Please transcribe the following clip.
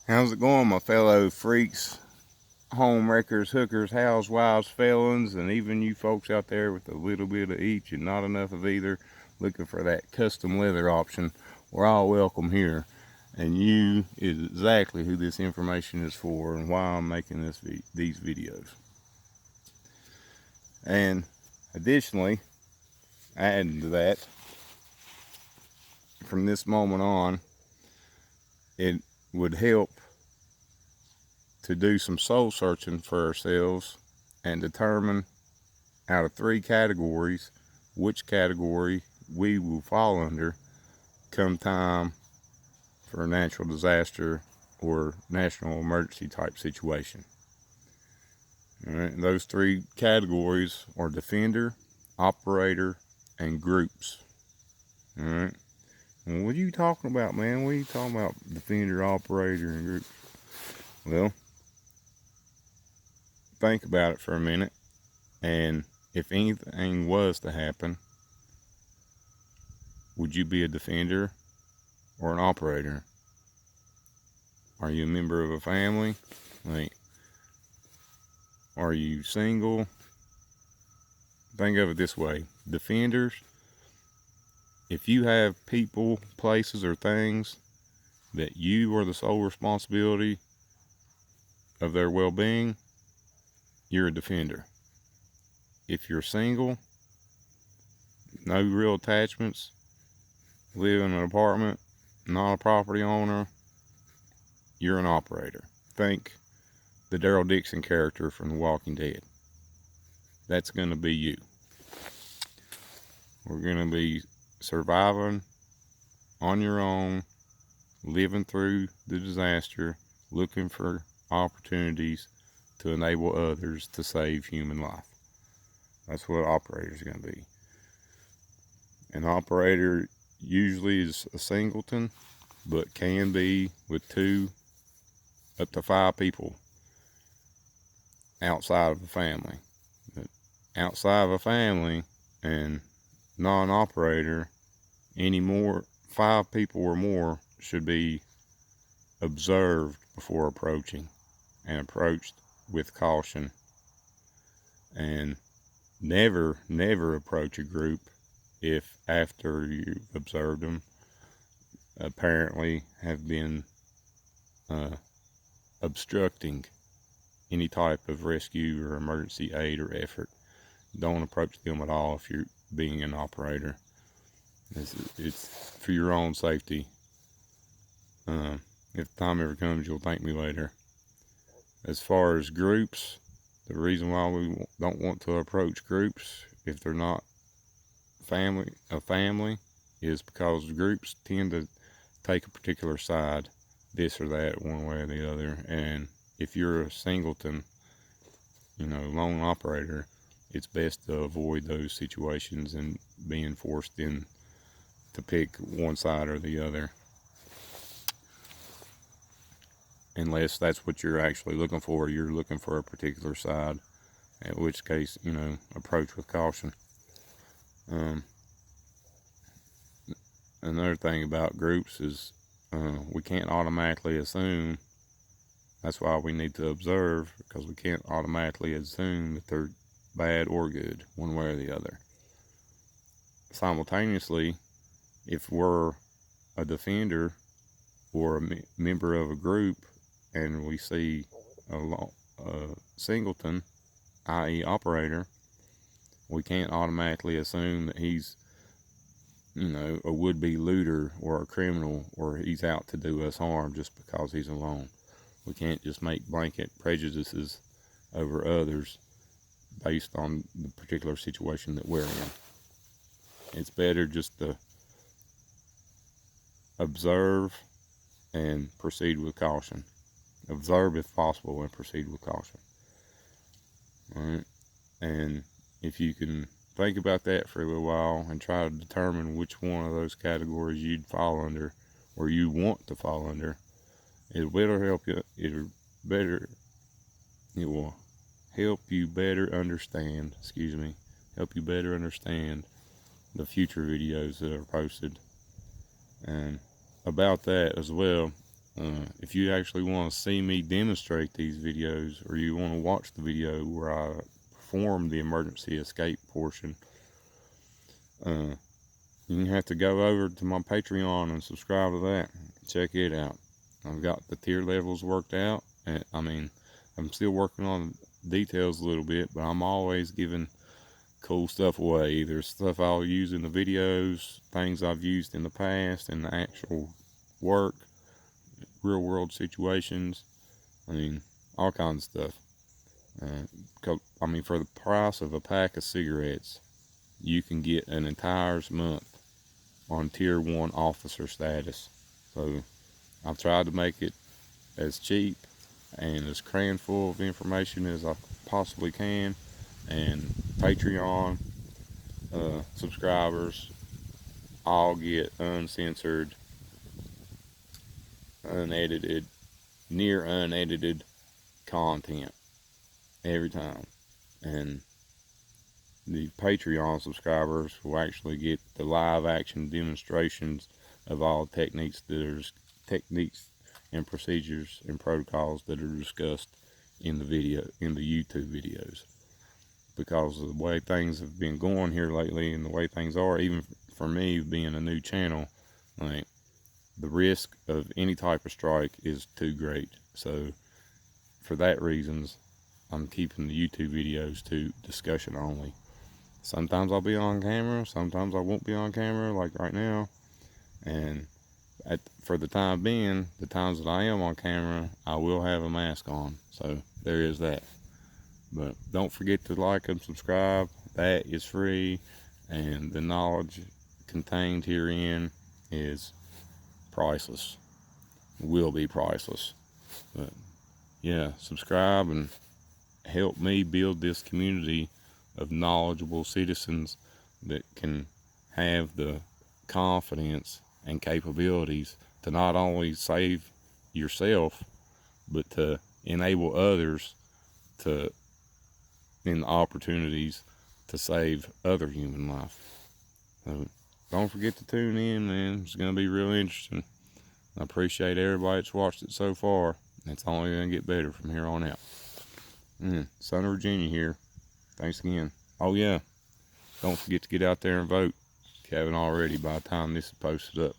How's it going, my fellow freaks, home wreckers, hookers, housewives, felons, and even you folks out there with a little bit of each and not enough of either, looking for that custom leather option? We're all welcome here, and you is exactly who this information is for and why I'm making these videos. And additionally, adding to that, from this moment on, it would help to do some soul searching for ourselves and determine out of 3 categories which category we will fall under come time for a natural disaster or national emergency type situation. All right, those 3 categories are defender, operator, and groups. All right. Well, what are you talking about, man? What are you talking about? Defender, operator, and groups? Well, think about it for a minute, and if anything was to happen, would you be a defender or an operator? Are you a member of a family? Like, are you single? Think of it this way. Defenders, if you have people, places, or things that you are the sole responsibility of their well-being, you're a defender. If you're single, no real attachments, live in an apartment, not a property owner, you're an operator. Think the Daryl Dixon character from The Walking Dead. That's going to be you. We're going to be surviving on your own, living through the disaster, looking for opportunities to enable others to save human life. That's what operator is going to be. An operator usually is a singleton, but can be with 2 up to 5 people outside of a family. But outside of a family and non-operator, any more 5 people or more should be observed before approaching, and approached with caution, and never approach a group if after you've observed them apparently have been obstructing any type of rescue or emergency aid or effort. Don't approach them at all if you're being an operator. It's for your own safety. If the time ever comes, you'll thank me later. As far as groups, the reason why we don't want to approach groups if they're not a family is because groups tend to take a particular side, this or that, one way or the other. And if you're a singleton, lone operator, it's best to avoid those situations and being forced in to pick one side or the other, unless that's what you're actually looking for. You're looking for a particular side, in which case, approach with caution. Another thing about groups is we can't automatically assume. That's why we need to observe, because we can't automatically assume that they're bad or good, one way or the other. Simultaneously, if we're a defender or a member of a group and we see a singleton, i.e. operator, we can't automatically assume that he's a would-be looter or a criminal, or he's out to do us harm just because he's alone. We can't just make blanket prejudices over others based on the particular situation that we're in. It's better just to observe and proceed with caution. Observe if possible and proceed with caution. All right? And if you can think about that for a little while and try to determine which one of those categories you'd fall under, or you want to fall under, it will help you. It will help you better understand. Help you better understand the future videos that are posted. And about that as well, If you actually want to see me demonstrate these videos, or you want to watch the video where I perform the emergency escape portion, you have to go over to my Patreon and subscribe to that. Check it out. I've got the tier levels worked out. And, I mean, I'm still working on details a little bit, but I'm always giving cool stuff away. Either stuff I'll use in the videos, things I've used in the past, in the actual work, real world situations. I mean, all kinds of stuff. I mean, for the price of a pack of cigarettes, you can get an entire month on tier 1 officer status. So I've tried to make it as cheap and as crammed full of information as I possibly can. And Patreon subscribers all get uncensored, unedited, near unedited content every time. And the Patreon subscribers will actually get the live action demonstrations of all techniques and procedures and protocols that are discussed in the YouTube videos. Because of the way things have been going here lately and the way things are, even for me being a new channel, like, the risk of any type of strike is too great. So for that reasons, I'm keeping the YouTube videos to discussion only. Sometimes I'll be on camera, sometimes I won't be on camera, like right now. And for the time being, the times that I am on camera, I will have a mask on. So there is that. But don't forget to like and subscribe. That is free. And the knowledge contained herein is priceless. Will be priceless. But yeah, subscribe and help me build this community of knowledgeable citizens that can have the confidence and capabilities to not only save yourself, but to enable others to in the opportunities to save other human life. So don't forget to tune in, man. It's going to be real interesting. I appreciate everybody that's watched it so far. It's only going to get better from here on out. Son of Virginia here. Thanks again. Oh yeah, don't forget to get out there and vote if you haven't already by the time this is posted up.